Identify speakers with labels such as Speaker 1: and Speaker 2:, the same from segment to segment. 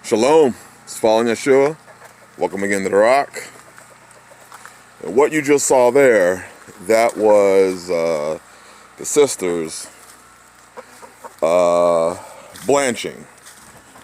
Speaker 1: Shalom, it's following Yahshua. Welcome again to the Rock. And what you just saw there, that was the sisters blanching.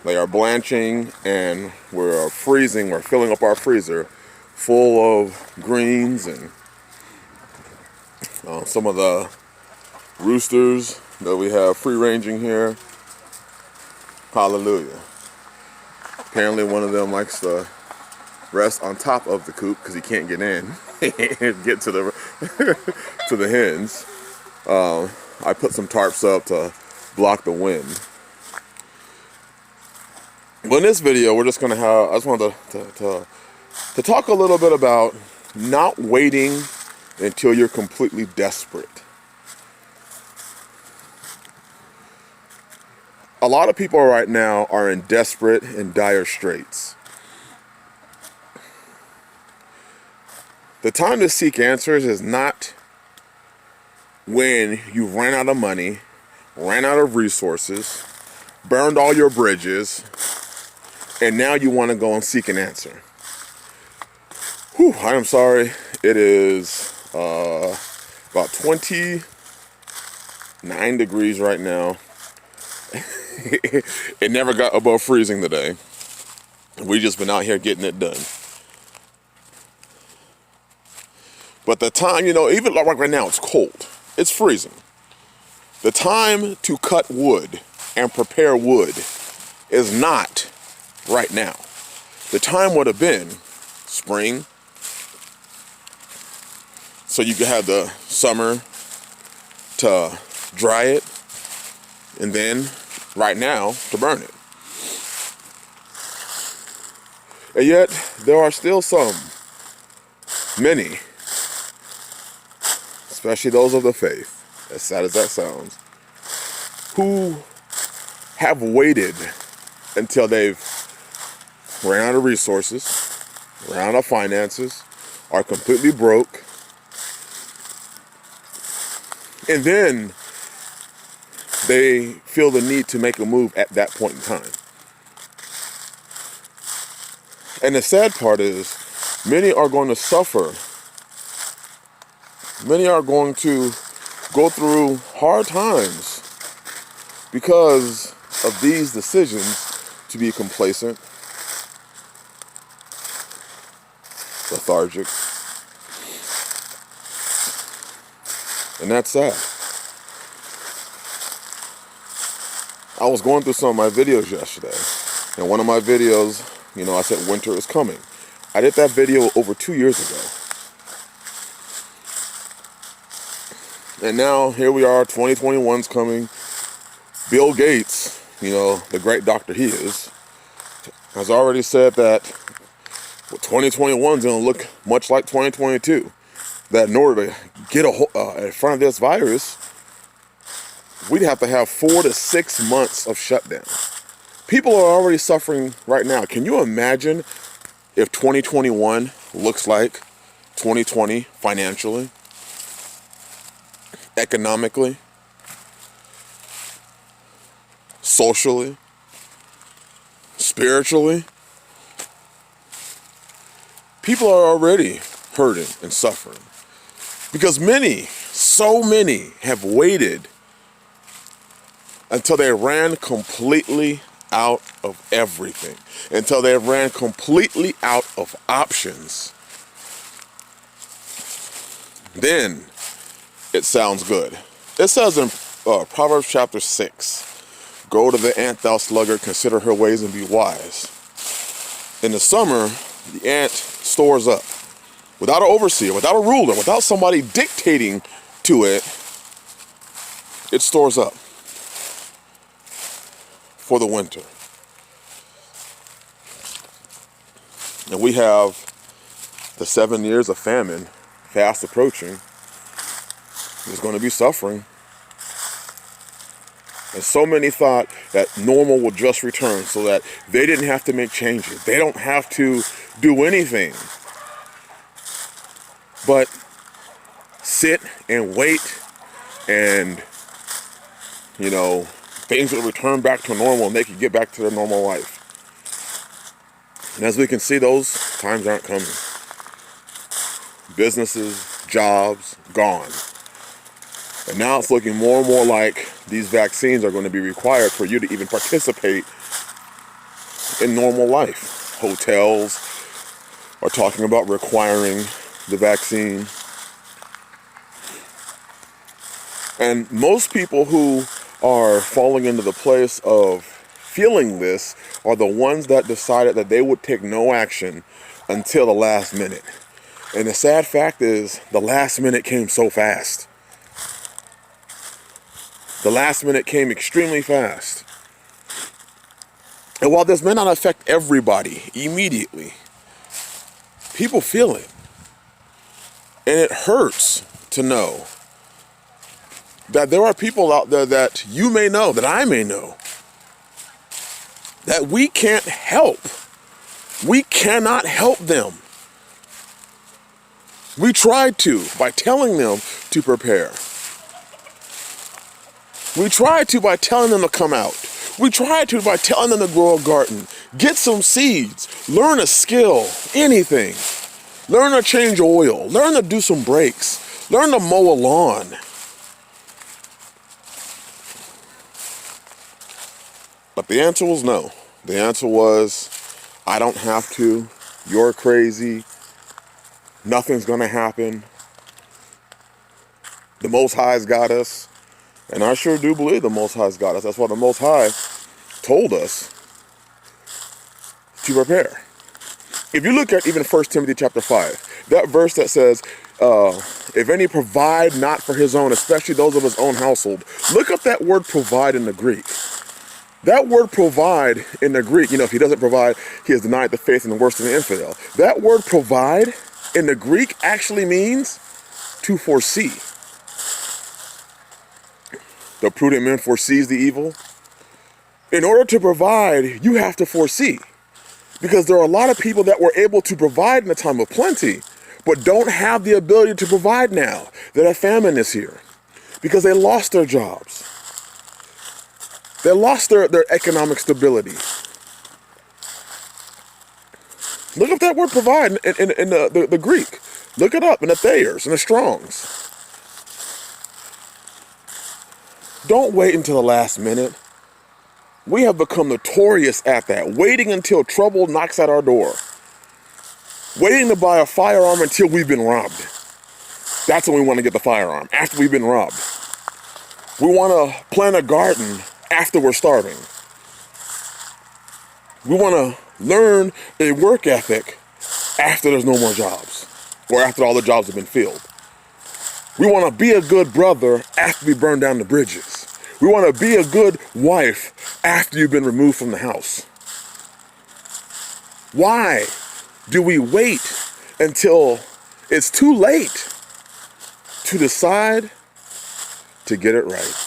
Speaker 1: They are blanching, and we're freezing. We're filling up our freezer full of greens and some of the roosters that we have free ranging here. Hallelujah. Apparently one of them likes to rest on top of the coop because he can't get in and get to the to the hens. I put some tarps up to block the wind. But in this video, we're just gonna have. I just wanted to talk a little bit about not waiting until you're completely desperate. A lot of people right now are in desperate and dire straits. The time to seek answers is not when you ran out of money, ran out of resources, burned all your bridges, and now you want to go and seek an answer. Whew, I am sorry. It is about 29 degrees right now. It never got above freezing today. We just been out here getting it done. But the time, even like right now, it's cold. It's freezing. The time to cut wood and prepare wood is not right now. The time would have been spring, so you could have the summer to dry it, and then right now to burn it. And yet there are still many, especially those of the faith, as sad as that sounds, who have waited until they've ran out of resources, ran out of finances, are completely broke, and then they feel the need to make a move at that point in time. And the sad part is, many are going to suffer. Many are going to go through hard times because of these decisions to be complacent, lethargic, and that's sad. I was going through some of my videos yesterday, and one of my videos, I said winter is coming. I did that video over 2 years ago. And now here we are, 2021's coming. Bill Gates, the great doctor he is, has already said that 2021 is going to look much like 2022. That in order to get in front of this virus, we'd have to have 4 to 6 months of shutdown. People are already suffering right now. Can you imagine if 2021 looks like 2020 financially, economically, socially, spiritually? People are already hurting and suffering because so many have waited until they ran completely out of everything, until they ran completely out of options. Then it sounds good. It says in Proverbs chapter 6, "Go to the ant, thou sluggard, consider her ways and be wise." In the summer, the ant stores up. Without an overseer, without a ruler, without somebody dictating to it, it stores up for the winter. And we have the 7 years of famine fast approaching. There's going to be suffering. And so many thought that normal would just return so that they didn't have to make changes. They don't have to do anything but sit and wait, and things will return back to normal and they can get back to their normal life. And as we can see, those times aren't coming. Businesses, jobs, gone. And now it's looking more and more like these vaccines are going to be required for you to even participate in normal life. Hotels are talking about requiring the vaccine. And most people who are falling into the place of feeling this are the ones that decided that they would take no action until the last minute. And the sad fact is, the last minute came so fast. The last minute came extremely fast. And while this may not affect everybody immediately, people feel it. And it hurts to know that there are people out there that you may know, that I may know, that we can't help. We cannot help them. We tried to by telling them to prepare. We tried to by telling them to come out. We tried to by telling them to grow a garden, get some seeds, learn a skill, anything. Learn to change oil, learn to do some breaks, learn to mow a lawn. But the answer was no. The answer was, I don't have to, you're crazy, nothing's gonna happen. The Most High's got us. And I sure do believe the Most High's got us. That's why the Most High told us to prepare. If you look at even 1 Timothy chapter 5, that verse that says, if any provide not for his own, especially those of his own household, look up that word provide in the Greek. That word provide in the Greek, if he doesn't provide, he has denied the faith and the worse than the infidel. That word provide in the Greek actually means to foresee. The prudent man foresees the evil. In order to provide, you have to foresee. Because there are a lot of people that were able to provide in a time of plenty, but don't have the ability to provide now that a famine is here. Because they lost their jobs. They lost their economic stability. Look up that word provide in the Greek. Look it up in the Thayers and the Strongs. Don't wait until the last minute. We have become notorious at that. Waiting until trouble knocks at our door. Waiting to buy a firearm until we've been robbed. That's when we want to get the firearm, after we've been robbed. We want to plant a garden after we're starving. We want to learn a work ethic after there's no more jobs, or after all the jobs have been filled. We want to be a good brother after we burn down the bridges. We want to be a good wife after you've been removed from the house. Why do we wait until it's too late to decide to get it right?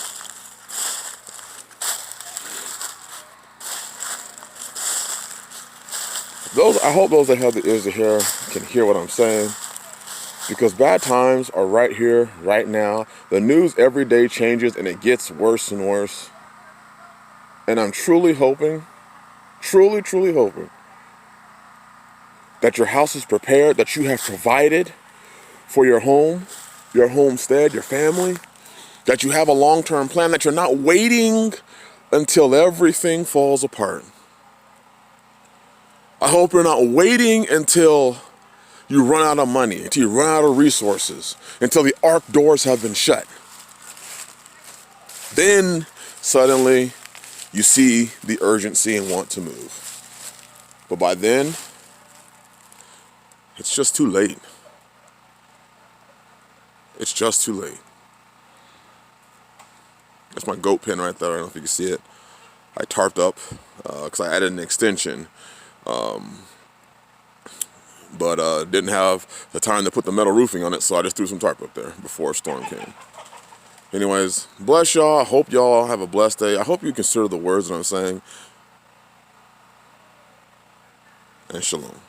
Speaker 1: I hope those that have the ears to hear can hear what I'm saying. Because bad times are right here, right now. The news every day changes and it gets worse and worse. And I'm truly hoping, truly hoping that your house is prepared, that you have provided for your home, your homestead, your family, that you have a long-term plan, that you're not waiting until everything falls apart. I hope you're not waiting until you run out of money, until you run out of resources, until the ark doors have been shut. Then suddenly you see the urgency and want to move. But by then, it's just too late. It's just too late. That's my goat pen right there. I don't know if you can see it. I tarped up because I added an extension. But didn't have the time to put the metal roofing on it, so I just threw some tarp up there before a storm came. Anyways, bless y'all. I hope y'all have a blessed day. I hope you consider the words that I'm saying. And shalom.